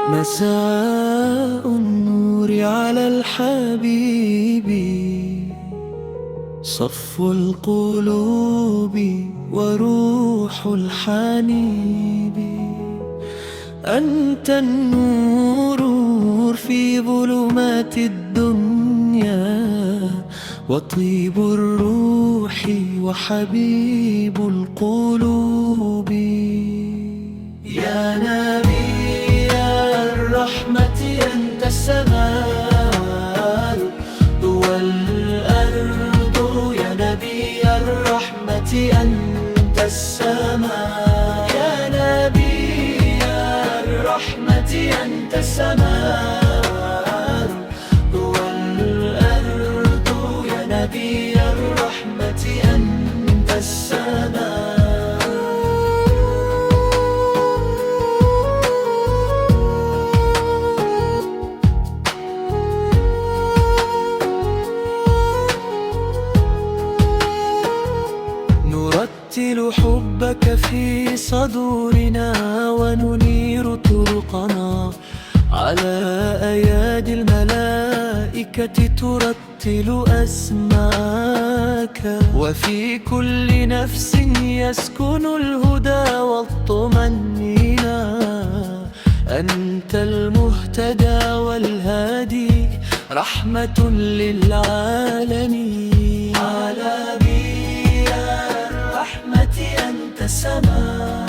مساء النور على الحبيب، صف القلوب وروح الحنيب. أنت النور في ظلمات الدنيا، وطيب الروح وحبيب القلوب. يا نبي الرحمة أنت السماء والأرض، يا نبي الرحمة أنت السماء. يا نبي الرحمة أنت السماء والأرض، يا نبي الرحمة أنت السماء. نرتل حبك في صدورنا وننير طرقنا، على أيادي الملائكة ترتل أسماءك. وفي كل نفس يسكن الهدى والطمأنينة، أنت المهتدى والهادي، رحمة للعالمين. على الرحمة أنت السماء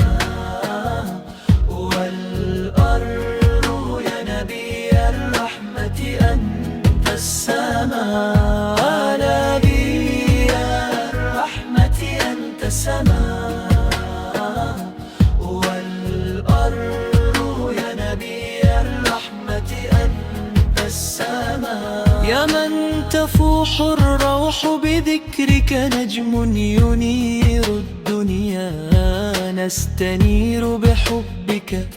والأرض، يا نبي الرحمة أنت السماء. على الرحمة أنت السماء والأرض، يا نبي الرحمة أنت السماء. يا من تفوح الروح بذكرك، نجم ينير الدنيا، نستنير بحبك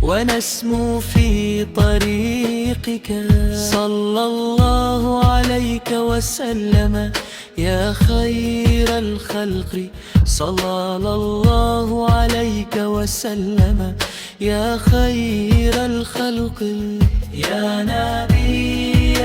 ونسمو في طريقك. صلى الله عليك وسلم يا خير الخلق، صلى الله عليك وسلم يا خير الخلق. يا نبي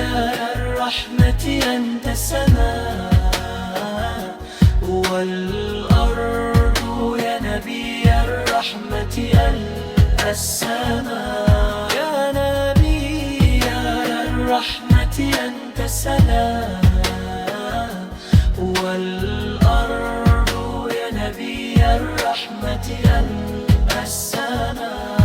الرحمة أنت السماء والأرض، يا نبي الرحمة أنت السماء. يا نبي الرحمة أنت السماء والأرض، يا نبي الرحمة أنت السماء.